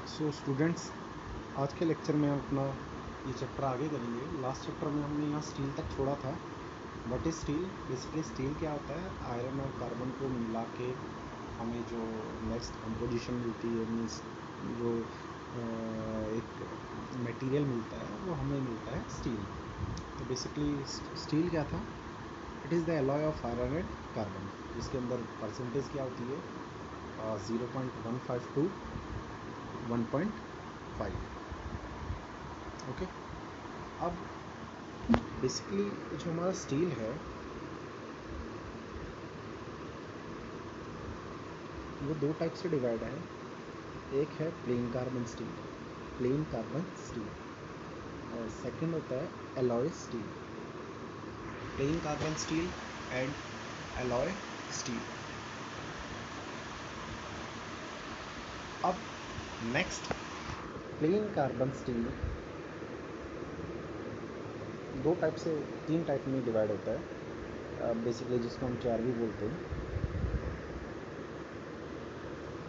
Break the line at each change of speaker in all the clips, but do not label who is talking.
So students, आज के lecture में हम अपना ये चैप्टर आगे करेंगे। लास्ट चैप्टर में हमने यहाँ स्टील तक छोड़ा था। What is steel? Basically steel क्या होता है? आयरन और कार्बन को मिला के हमें जो नेक्स्ट कंपोजिशन मिलती है, मीन्स जो एक मटेरियल मिलता है वो हमें मिलता है स्टील। तो बेसिकली स्टील क्या था? It is the alloy of iron and carbon, जिसके अंदर परसेंटेज क्या होती है? 0.15 to 1.5। ओके। अब बेसिकली जो हमारा स्टील है वो दो टाइप से डिवाइड है। एक है प्लेन कार्बन स्टील, और सेकंड होता है alloy steel. Plane carbon steel and alloy steel. अब नेक्स्ट, प्लेन कार्बन स्टील तीन टाइप में डिवाइड होता है बेसिकली, जिसको हम चार भी बोलते हैं।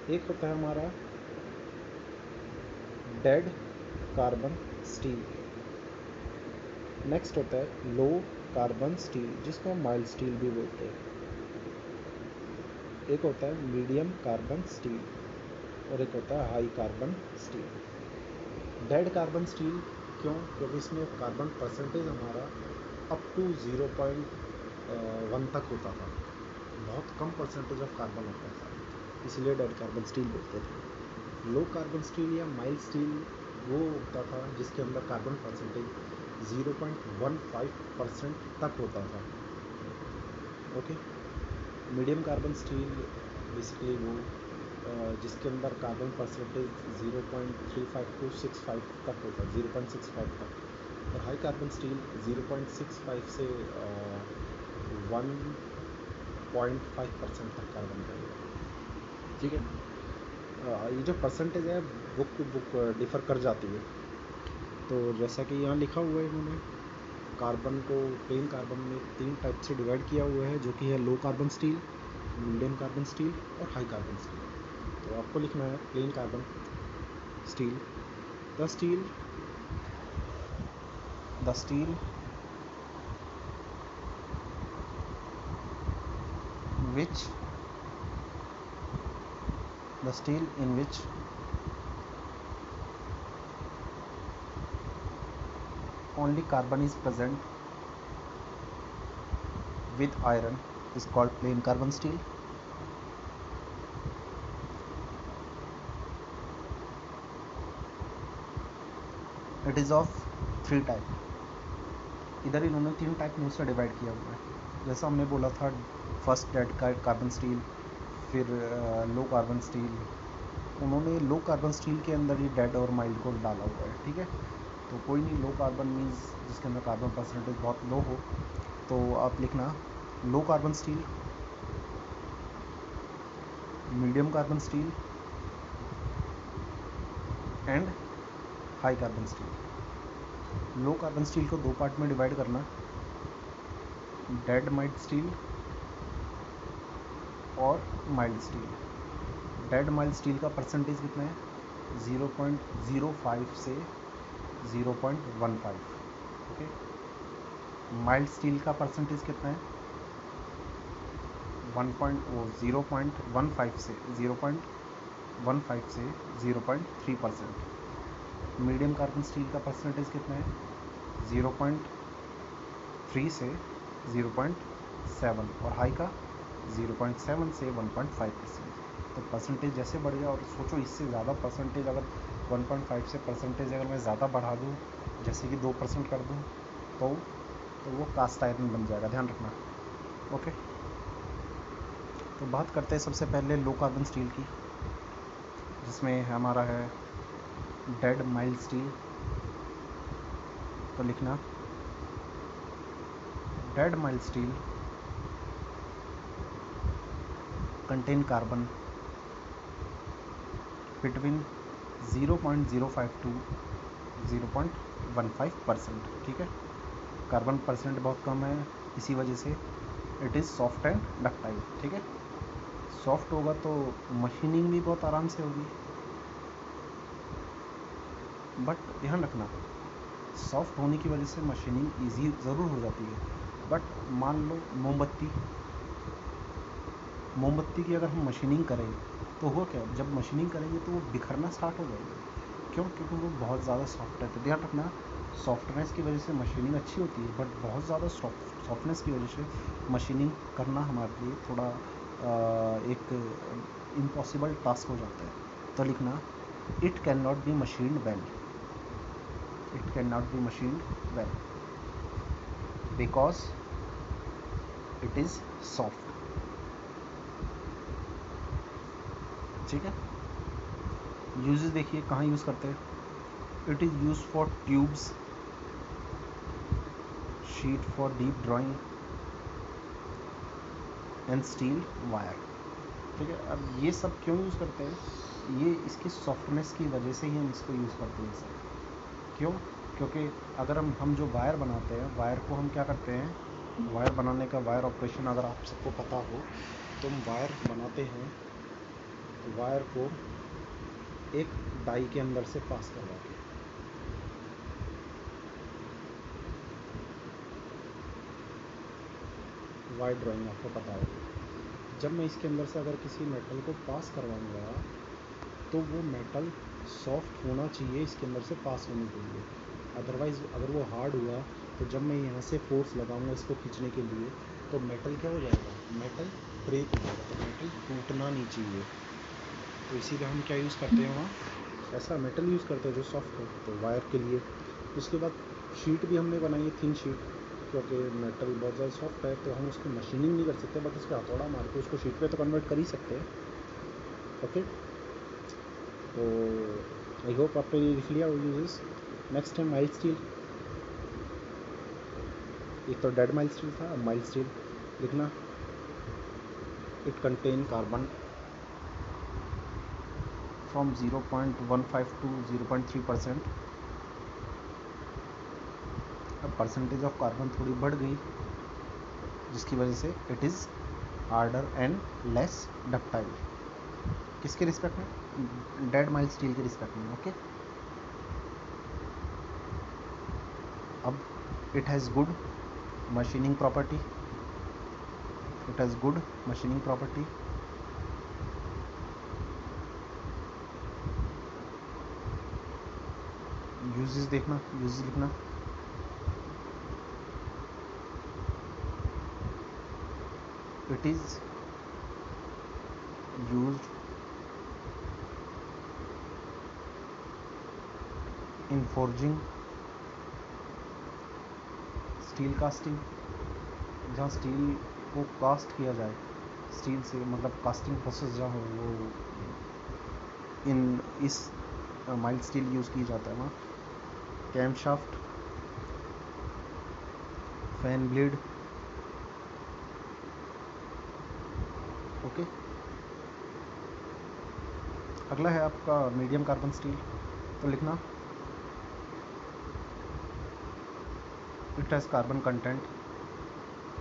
एक होता है हमारा डेड कार्बन स्टील। नेक्स्ट होता है लो कार्बन स्टील, जिसको हम माइल्ड स्टील भी बोलते हैं। एक होता है मीडियम कार्बन स्टील और एक होता है high carbon steel. Dead carbon steel क्यों? क्योंकि इसमें कार्बन परसेंटेज हमारा अप टू 0.1 तक होता था। बहुत कम परसेंटेज ऑफ कार्बन होता था, इसलिए डेड कार्बन स्टील बोलते थे। लो कार्बन स्टील या माइल्ड स्टील वो होता था जिसके अंदर कार्बन परसेंटेज 0.15% तक होता था। Okay. Medium carbon steel basically वो जिसके अंदर कार्बन परसेंटेज 0.35 to 65 तक होता है, 0.65 तक। और हाई कार्बन स्टील 0.65 से 1.5% तक कार्बन का होगा। ठीक है। ये जो परसेंटेज है बुक टू बुक डिफ़र कर जाती है। तो जैसा कि यहाँ लिखा हुआ है, इन्होंने कार्बन को प्लेन कार्बन में तीन टाइप से डिवाइड किया हुआ है, जो कि है low carbon steel, medium carbon steel और हाई कार्बन स्टील। तो आपको लिखना है plane carbon steel, the steel in which only carbon is present with iron is called plain carbon steel. It is of three type. इधर इन्होंने तीन type में उसे डिवाइड किया हुआ है। जैसा हमने बोला था, फर्स्ट डेड कार्बन स्टील, फिर लो कार्बन स्टील। उन्होंने लो कार्बन स्टील के अंदर ही डेड और माइल्ड को डाला हुआ है। ठीक है। तो कोई नहीं, लो कार्बन मीन्स जिसके अंदर कार्बन परसेंटेज बहुत लो हो, तो आप लिखना low carbon steel, medium carbon steel and high carbon steel. Low carbon steel को दो पार्ट में डिवाइड करना, डेड माइल्ड स्टील और mild steel. Dead mild steel का परसेंटेज कितना है? 0.05 से 0.15। ओके। माइल्ड स्टील का परसेंटेज कितना है? 0.15 से 0.3%। मीडियम कार्बन स्टील का परसेंटेज कितना है? 0.3 से 0.7 और हाई का 0.7 से 1.5%। तो परसेंटेज जैसे बढ़ गया, और सोचो इससे ज़्यादा परसेंटेज अगर 1.5 से परसेंटेज अगर मैं ज़्यादा बढ़ा दूँ, जैसे कि 2% कर दूँ, तो वो कास्ट आयरन बन जाएगा, ध्यान रखना। ओके। तो बात करते हैं सबसे पहले लो कार्बन स्टील की, जिसमें हमारा है डेड माइल्ड स्टील। तो लिखना dead mild steel contain carbon between 0.05 to 0.15%। ठीक है। कार्बन परसेंट बहुत कम है, इसी वजह से it is soft and ductile. ठीक है। सॉफ्ट होगा तो मशीनिंग भी बहुत आराम से होगी, बट ध्यान रखना, सॉफ्ट होने की वजह से मशीनिंग ईजी ज़रूर हो जाती है। बट मान लो मोमबत्ती की अगर हम मशीनिंग करें तो हुआ क्या, जब मशीनिंग करेंगे तो वो बिखरना स्टार्ट हो जाएगी। क्यों? क्योंकि वो बहुत ज़्यादा सॉफ्ट है। तो ध्यान रखना, सॉफ्टनेस की वजह से मशीनिंग अच्छी होती है, बट बहुत ज़्यादा सॉफ्टनेस की वजह से मशीनिंग करना हमारे लिए थोड़ा एक इम्पॉसिबल टास्क हो जाता है। तो लिखना, it can not be machined well, it can not be machined well because it is soft. ठीक है। यूजेस देखिए कहाँ यूज़ करते हैं। It is use for tubes, sheet for deep drawing and steel wire. ठीक है। अब ये सब क्यों यूज़ करते हैं? ये इसकी सॉफ्टनेस की वजह से ही हम इसको यूज़ करते हैं सर। क्यों? क्योंकि अगर हम जो वायर बनाते हैं, वायर को हम क्या करते हैं, वायर बनाने का वायर ऑपरेशन अगर आप सबको पता हो, तो हम वायर बनाते हैं, वायर को एक डाई के अंदर से पास करवा के, वायर ड्राइंग आपको पता होगी। जब मैं इसके अंदर से अगर किसी मेटल को पास करवाऊंगा तो वो मेटल सॉफ्ट होना चाहिए इसके अंदर से पास होने के लिए। अदरवाइज़ अगर वो हार्ड हुआ तो जब मैं यहाँ से फोर्स लगाऊंगा इसको खींचने के लिए तो मेटल क्या हो जाएगा, मेटल ब्रेक हो जाएगा। तो मेटल टूटना नहीं चाहिए, तो इसीलिए हम क्या यूज़ करते हैं, वहाँ ऐसा मेटल यूज़ करते हैं जो सॉफ्ट हो, तो वायर के लिए। उसके बाद शीट भी हमने बनाई है, थिन शीट, क्योंकि मेटल बहुत ज़्यादा सॉफ्ट है तो हम उसकी मशीनिंग नहीं कर सकते, बट उसका हथौड़ा मार के उसको शीट पे तो कन्वर्ट कर ही सकते हैं। ओके, तो आई होप आपने ये लिख लिया वो यूजेस। नेक्स्ट है माइल्ड स्टील। एक तो डेड माइल्ड स्टील था, अब माइल्ड स्टील लिखना, it contain carbon from 0.15 to 0.3%। अब परसेंटेज ऑफ कार्बन थोड़ी बढ़ गई, जिसकी वजह से it is harder and less ductile. किसके रिस्पेक्ट में? डेड माइल्ड स्टील के रिस्पेक्ट में। ओके। अब it has good machining property, it has good machining property. Uses देखना, यूजेस लिखना, it is used in forging, steel casting, जहाँ steel को cast किया जाए, स्टील से मतलब कास्टिंग प्रोसेस जहाँ हो, वो इन इस माइल्ड स्टील यूज़ की जाता है वहाँ। Camshaft, fan blade. ओके। अगला है आपका मीडियम कार्बन स्टील। तो लिखना, it has carbon content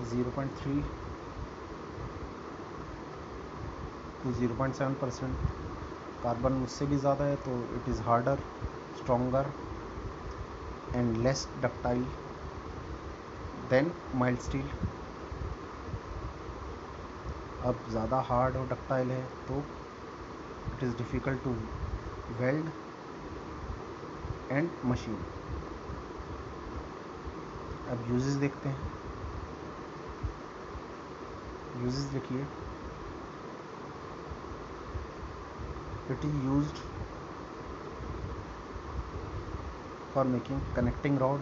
0.3 to 0.7%। Carbon उससे भी ज़्यादा है तो it is harder, stronger and less ductile than mild steel. अब ज़्यादा हार्ड और डक्टाइल है तो it is difficult to weld and machine. अब यूजेस देखते हैं, यूजेस लिखिए, it is used for making connecting rod,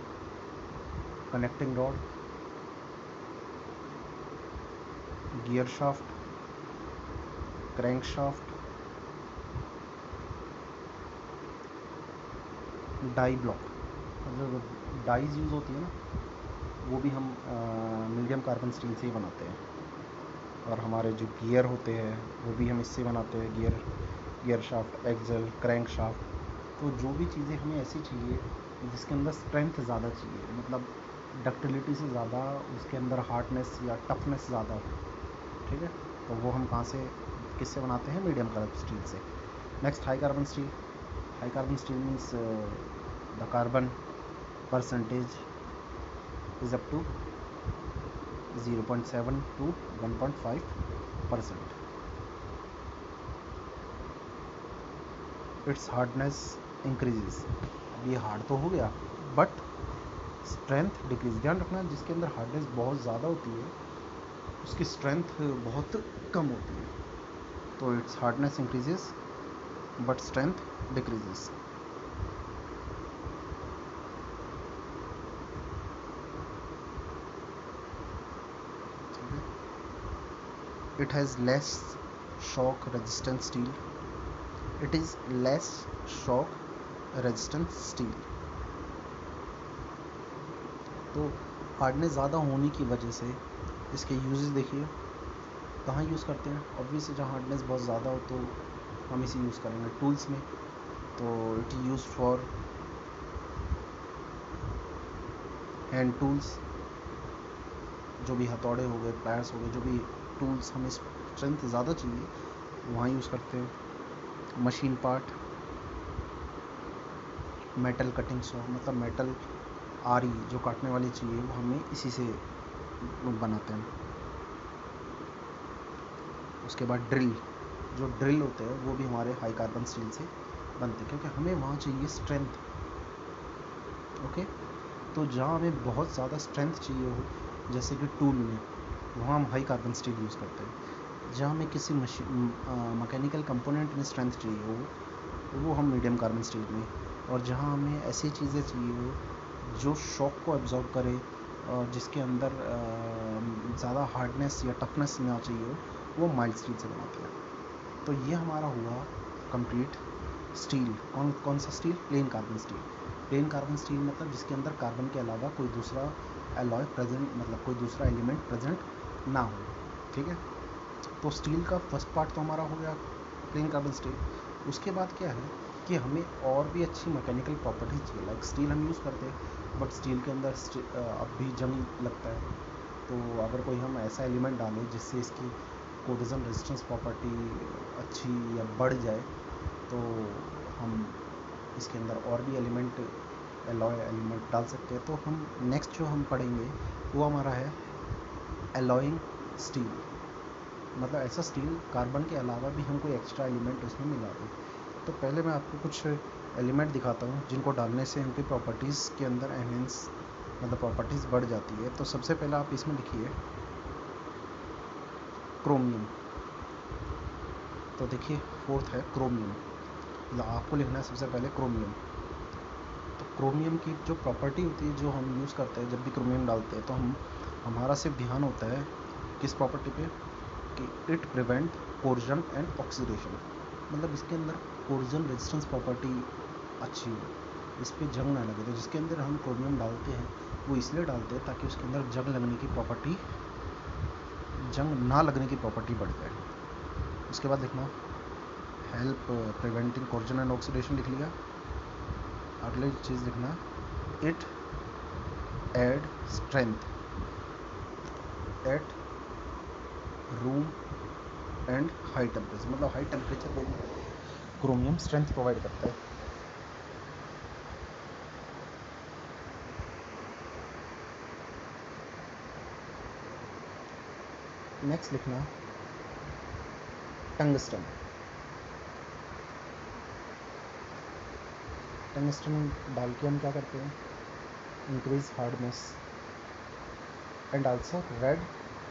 gear shaft, crank shaft, die block. मतलब डाइज यूज़ होती है ना, वो भी हम मीडियम कार्बन स्टील से ही बनाते हैं। और हमारे जो गियर होते हैं वो भी हम इससे बनाते हैं, gear shaft, axle, crank shaft. तो जो भी चीज़ें हमें ऐसी चाहिए जिसके अंदर स्ट्रेंथ ज़्यादा चाहिए, मतलब डक्टिलिटी से ज़्यादा उसके अंदर हार्डनेस या टफनेस ज़्यादा हो, ठीक है, तो वो हम कहाँ से, किससे बनाते हैं? मीडियम कार्बन स्टील से। Next high carbon steel. High carbon steel means the carbon percentage is up to 0.7 to 1.5%. Its hardness increases. अब ये हार्ड तो हो गया बट स्ट्रेंथ डिक्रीज. ध्यान रखना जिसके अंदर हार्डनेस बहुत ज़्यादा होती है उसकी स्ट्रेंथ बहुत कम होती है. तो it's hardness increases but strength decreases. It has less shock resistant steel. It is less shock resistant steel. तो हार्डनेस ज़्यादा होने की वजह से इसके यूजेस देखिए कहाँ यूज़ करते हैं. ऑब्वियसली जहाँ हार्डनेस बहुत ज़्यादा हो तो हम इसे यूज़ करेंगे टूल्स में. तो it is use for hand tools, जो भी हथौड़े हो गए, प्लायर्स हो गए, जो भी टूल्स हमें स्ट्रेंथ ज़्यादा चाहिए वहाँ यूज़ करते हैं. Machine part, metal cutting saw, मतलब मेटल आरी जो काटने वाली चाहिए वो हमें इसी से बनाते हैं. उसके बाद ड्रिल, जो ड्रिल होते हैं वो भी हमारे हाई कार्बन स्टील से बनते हैं क्योंकि हमें वहाँ चाहिए स्ट्रेंथ. ओके, तो जहाँ हमें बहुत ज़्यादा स्ट्रेंथ चाहिए हो जैसे कि टूल में, वहाँ हम हाई कार्बन स्टील यूज़ करते हैं. जहाँ हमें किसी मैकेनिकल कंपोनेंट में स्ट्रेंथ चाहिए हो वो हम मीडियम कार्बन स्टील में. और जहाँ हमें ऐसी चीज़ें चाहिए हो जो शॉक को एब्जॉर्ब करे और जिसके अंदर ज़्यादा हार्डनेस या टफनेस ना चाहिए हो वो माइल्ड स्टील से बनाते हैं. तो ये हमारा हुआ कंप्लीट स्टील. कौन सा steel? Plane carbon steel. Plane carbon steel मतलब जिसके अंदर कार्बन के अलावा कोई दूसरा एलॉय प्रेजेंट, मतलब कोई दूसरा एलिमेंट प्रेजेंट ना हो. ठीक है, तो स्टील का फर्स्ट पार्ट तो हमारा हो गया प्लेन कार्बन स्टील. उसके बाद क्या है कि हमें और भी अच्छी मैकेनिकल प्रॉपर्टीज चाहिए. लाइक स्टील हम यूज़ करते हैं बट स्टील के अंदर अब भी जंग लगता है. तो अगर कोई हम ऐसा एलिमेंट डालें जिससे इसकी कोरोजन रेजिस्टेंस प्रॉपर्टी अच्छी या बढ़ जाए तो हम इसके अंदर और भी एलिमेंट, एलॉय एलिमेंट डाल सकते हैं. तो हम नेक्स्ट जो हम पढ़ेंगे वो हमारा है एलॉइंग स्टील. मतलब ऐसा स्टील कार्बन के अलावा भी हम कोई एक्स्ट्रा एलिमेंट उसमें मिला दें. तो पहले मैं आपको कुछ एलिमेंट दिखाता हूँ जिनको डालने से उनकी प्रॉपर्टीज़ के अंदर एनहेंस, मतलब प्रॉपर्टीज़ बढ़ जाती है. तो सबसे पहले आप इसमें लिखिए क्रोमियम. तो देखिए फोर्थ है क्रोमियम. मतलब आपको लिखना है सबसे पहले क्रोमियम. तो क्रोमियम की जो प्रॉपर्टी होती है जो हम यूज़ करते हैं जब भी क्रोमियम डालते हैं तो हमारा सिर्फ ध्यान होता है किस प्रॉपर्टी पे कि it prevent coercion and oxidation. मतलब इसके अंदर कोर्जन रेजिस्टेंस प्रॉपर्टी अच्छी हो, इस पर जंग ना लगे. तो जिसके अंदर हम क्रोमियम डालते हैं वो इसलिए डालते हैं ताकि उसके अंदर जंग लगने की प्रॉपर्टी, जंग ना लगने की प्रॉपर्टी बढ़ जाए. उसके बाद लिखना help preventing corrosion and oxidation लिख लिया. अगली चीज़ लिखना it add strength at room and high temperature. मतलब हाई टेम्परेचर पे क्रोमियम स्ट्रेंथ प्रोवाइड करता है. नेक्स्ट लिखना टंगस्टन. टंगस्टन डाल के हम क्या करते हैं, increase hardness and also red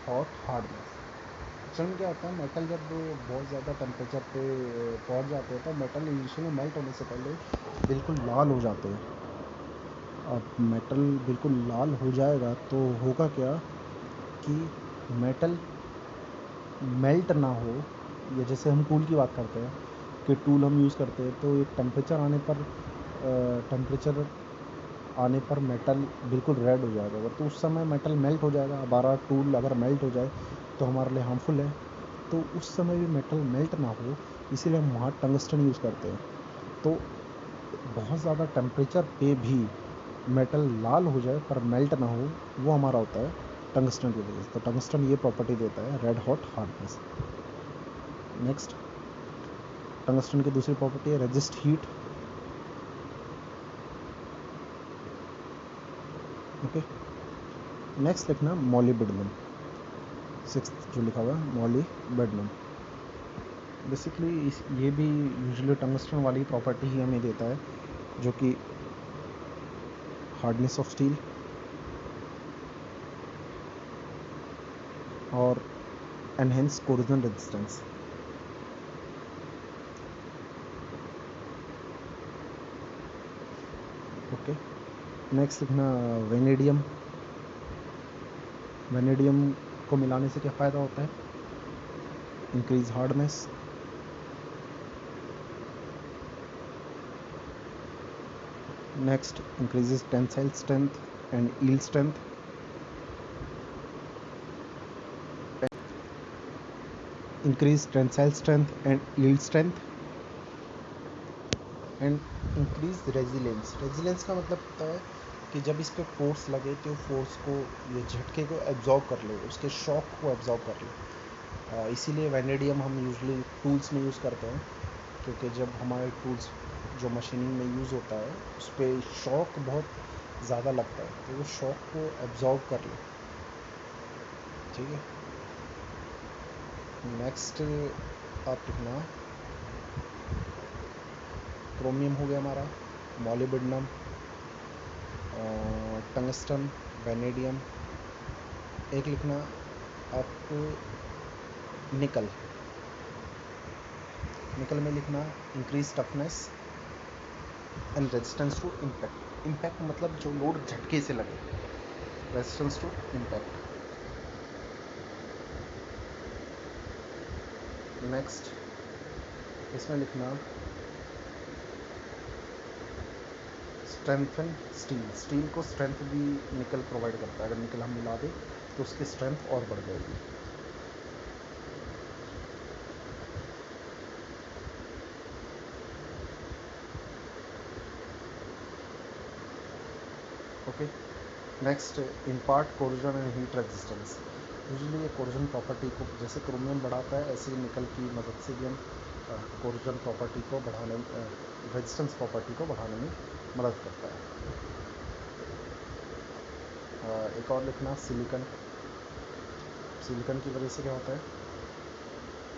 hot hardness. Actual में क्या होता है, मेटल जब बहुत ज़्यादा टेम्परेचर पे पहुंच जाते हैं तो मेटल इनिशियली मेल्ट होने से पहले बिल्कुल लाल हो जाते हैं. अब मेटल बिल्कुल लाल हो जाएगा तो होगा क्या कि मेटल मेल्ट ना हो. या जैसे हम टूल की बात करते हैं कि टूल हम यूज़ करते हैं तो एक टेम्परेचर आने पर मेटल बिल्कुल रेड हो जाएगा. तो उस समय मेटल मेल्ट हो जाएगा. हमारा टूल अगर मेल्ट हो जाए तो हमारे लिए हार्मफुल है. तो उस समय भी मेटल मेल्ट ना हो इसीलिए हम वहाँ टंगस्टन यूज़ करते हैं. तो बहुत ज़्यादा टेम्परेचर पे भी मेटल लाल हो जाए पर मेल्ट ना हो वो हमारा होता है टंगस्टन की वजह से. तो टंगस्टन ये प्रॉपर्टी देता है red hot hardness. Next tungsten की दूसरी प्रॉपर्टी है रेजिस्ट हीट. ओके, नेक्स्ट लिखना मॉलिब्डेनम, 6 जो लिखा हुआ है मॉलिब्डेनम। बेसिकली ये भी यूजुअली टंगस्टन वाली प्रॉपर्टी ही हमें देता है, जो कि हार्डनेस ऑफ स्टील और enhance corrosion resistance. Okay, next लिखना वेनेडियम। वेनेडियम को मिलाने से क्या फ़ायदा होता है? Increase hardness, next increases tensile strength and yield strength, increase tensile strength and yield strength and increase resilience. Resilience का मतलब होता है कि जब इस पर फोर्स लगे तो फोर्स को, ये झटके को एब्जॉर्ब कर ले, उसके शॉक को एब्जॉर्ब कर ले। इसीलिए वेनेडियम हम यूजुअली टूल्स में यूज़ करते हैं, क्योंकि जब हमारे टूल्स जो मशीनिंग में यूज़ होता है उस पर शॉक बहुत ज़्यादा लगता है, तो वो शॉक को एब्जॉर्ब कर ले। ठीक है, नेक्स्ट आप लिखना क्रोमियम हो गया हमारा, मॉलिब्डेनम, टंगस्टन, वेनेडियम। एक लिखना आप निकल। निकल में लिखना increase toughness and resistance to impact. Impact मतलब जो लोड झटके से लगे, रेजिस्टेंस टू इम्पैक्ट। नेक्स्ट इसमें लिखना स्ट्रेंथन स्टील। स्टील को स्ट्रेंथ भी निकल प्रोवाइड करता है, अगर निकल हम मिला दें तो उसकी स्ट्रेंथ और बढ़ जाएगी। Okay, next impart corrosion and heat resistance. Usually ये कोरोजन प्रॉपर्टी को, जैसे क्रोमियम बढ़ाता है ऐसे ही निकल की मदद से भी हम कोरोजन प्रॉपर्टी को बढ़ाने, रेजिस्टेंस प्रॉपर्टी को बढ़ाने में मदद करता है। एक और लिखना सिलिकन। सिलिकन की वजह से क्या होता है?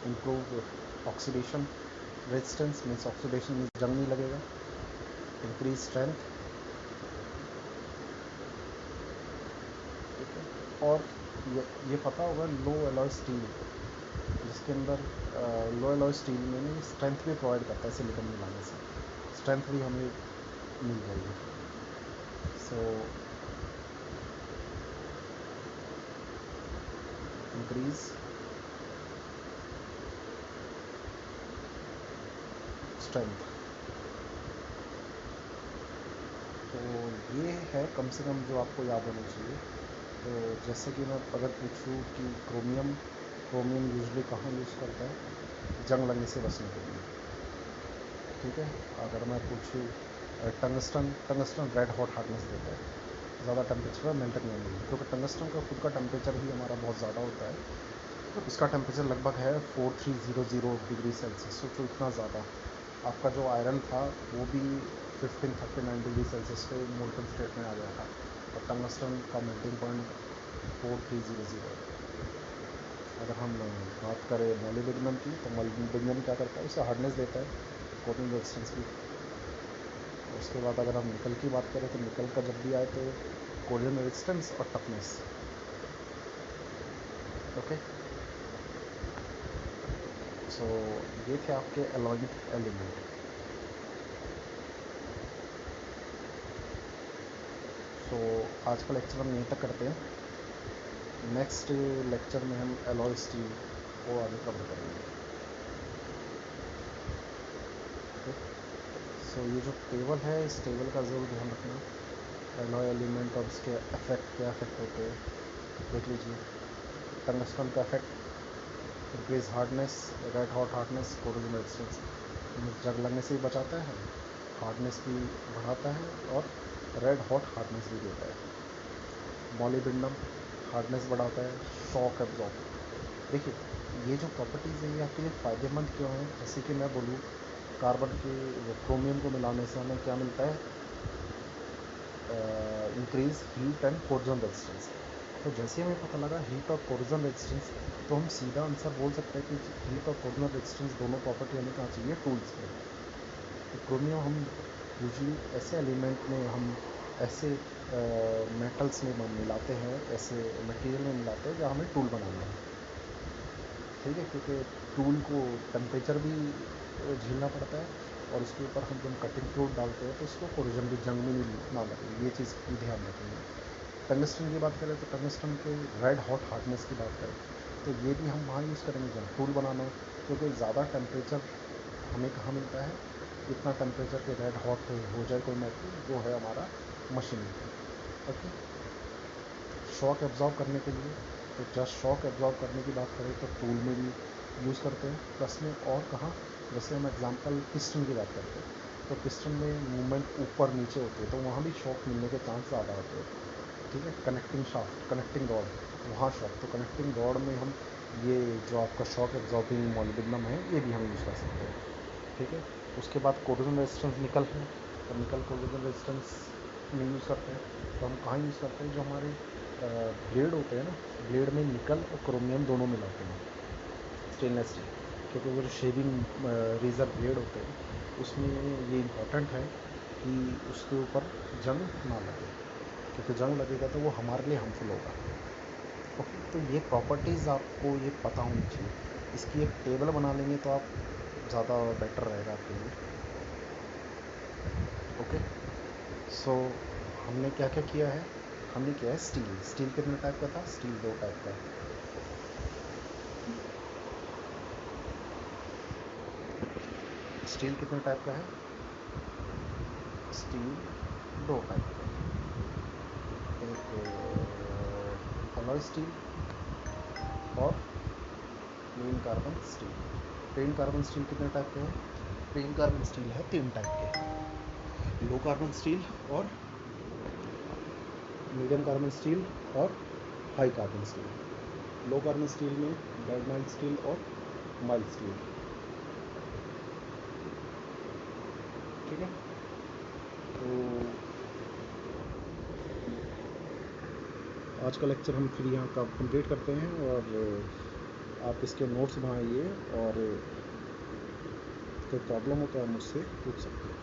Improve oxidation resistance, means oxidation means जंग नहीं लगेगा। इंक्रीज स्ट्रेंथ, ठीक है। और ये पता होगा लो एलॉय स्टील, जिसके अंदर लो एलॉय स्टील में स्ट्रेंथ भी प्रोवाइड करता है सिलिकन मिलाने से, स्ट्रेंथ भी हमें मिल जाएगी। So increase strength. तो ये है कम से कम जो आपको याद होना चाहिए। तो जैसे कि मैं अगर पूछूँ कि क्रोमियम यूजुअली कहाँ यूज़ करता है? जंग लगने से बचने के लिए। ठीक है, अगर मैं पूछूँ टंगस्टन रेड हॉट हार्डनेस देता है, ज़्यादा टेम्परेचर पर मेल्ट नहीं होगी, क्योंकि टंगस्टन का खुद का टेम्परेचर ही हमारा बहुत ज़्यादा होता है। तो इसका टेम्परेचर लगभग है 4300 डिग्री सेल्सियस। तो इतना ज़्यादा, आपका जो आयरन था वो भी 1539 डिग्री सेल्सियस पे मोल्टन स्टेट में आ गया था, और टंगस्टन का मेल्टिंग पॉइंट 4300। अगर हम बात करें मॉलिब्डेनम की, तो मॉलिब्डेनम क्या करता है? उसे हार्डनेस देता है, कोटिंग रेजिस्टेंस की। उसके बाद अगर हम निकल की बात करें, तो निकल का जब भी आए तो कोरोजन रेजिस्टेंस और टफनेस। ओके, सो ये थे आपके एलॉयिक एलिमेंट। सो आज का लेक्चर हम यहीं तक करते हैं। नेक्स्ट लेक्चर में हम एलॉय स्टील को आगे कवर करेंगे। सो ये जो टेबल है, इस टेबल का ज़रूर ध्यान रखना, एलॉय एलिमेंट और उसके इफेक्ट, क्या इफेक्ट होते हैं देख लीजिए। टंगस्टन का effect increase hardness, red hot hardness, corrosion resistance, जंग लगने से ही बचाता है, हार्डनेस भी बढ़ाता है और रेड हॉट हार्डनेस भी देता है। मॉलिब्डेनम हार्डनेस बढ़ाता है, शॉक एब्जॉर्ब। देखिए, ये जो प्रॉपर्टीज़ है ये आपके लिए फ़ायदेमंद क्यों हैं? जैसे कि मैं बोलूँ, कार्बन के क्रोमियम को मिलाने से हमें क्या मिलता है? Increase heat and corrosion resistance. तो जैसे हमें पता लगा हीट और कोरोजन रेजिस्टेंस, तो हम सीधा आंसर बोल सकते हैं कि हीट और कोरोजन रेजिस्टेंस दोनों प्रॉपर्टी हमें कहाँ चाहिए, टूल्स में। तो क्रोमियम हम यूजली ऐसे एलिमेंट में, हम ऐसे मेटल्स में मिलाते हैं, ऐसे मटेरियल में मिलाते हैं जहाँ हमें टूल बनाना है, ठीक है, क्योंकि टूल को टेम्परेचर भी झेलना पड़ता है, और उसके ऊपर हम जब कटिंग फ्लूइड डालते हैं तो उसको कोरोजन भी, जंग भी ना लगे, ये चीज़ की ध्यान रखेंगे। टंगस्टन की बात करें तो टंगस्टन के रेड हॉट हार्डनेस की बात करें तो ये भी हम वहाँ यूज़ करेंगे जहाँ टूल बनाना हो, क्योंकि ज़्यादा टेम्परेचर हमें कहाँ मिलता है, इतना टेम्परेचर के रेड हॉट हो जाए कोई मेटल, वो है हमारा मशीन। ओके, शॉक एब्जॉर्ब करने के लिए, तो जस्ट शॉक एब्जॉर्ब करने की बात करें तो टूल में भी यूज़ करते हैं, प्लस में और कहाँ, जैसे हम एग्जांपल पिस्टन की बात करते हैं, तो पिस्टन में मूवमेंट ऊपर नीचे होती है, तो वहाँ भी शॉक मिलने के चांस ज़्यादा होते हैं, ठीक है। कनेक्टिंग शाफ्ट, कनेक्टिंग रॉड, वहाँ शॉक, तो कनेक्टिंग रॉड में हम ये जो आपका शॉक एब्जॉर्बिंग मॉलिब्डेनम है, ये भी हम यूज़ कर सकते हैं, ठीक है। उसके बाद कोरोजन रेजिस्टेंस निकल है, तो निकल कोरोजन रेजिस्टेंस में यूज़ करते हैं, तो हम कहाँ यूज़ करते हैं, जो हमारे ब्लेड होते हैं ना, ब्लेड में निकल और क्रोमियम दोनों मिलाते हैं, स्टेनलेस स्टील, क्योंकि वो जो शेविंग रेज़र ब्लेड होते हैं उसमें ये इम्पोर्टेंट है कि उसके ऊपर जंग ना लगे, क्योंकि जंग लगेगा तो वो हमारे लिए हार्मफुल होगा। ओके, तो ये प्रॉपर्टीज़ आपको ये पता होनी चाहिए, इसकी एक टेबल बना लेंगे तो आप ज़्यादा बेटर रहेगा आपके लिए। ओके, सो हमने क्या क्या किया है, हमने किया है स्टील। स्टील कितने टाइप का था, स्टील 2 टाइप का है। स्टील कितने टाइप का है, स्टील 2 टाइप का है, एक अलॉय स्टील और plane carbon steel. Plane carbon steel कितने टाइप के हैं, प्लेन कार्बन स्टील है 3 टाइप के, लो कार्बन स्टील और मीडियम कार्बन स्टील और high carbon steel. Low carbon steel में बैड माइल्ड स्टील और माइल्ड स्टील, ठीक है। तो आज का लेक्चर हम फिर यहाँ का कंप्लीट करते हैं, और आप इसके नोट्स बनाइए, और कोई प्रॉब्लम हो तो आप मुझसे पूछ सकते हैं।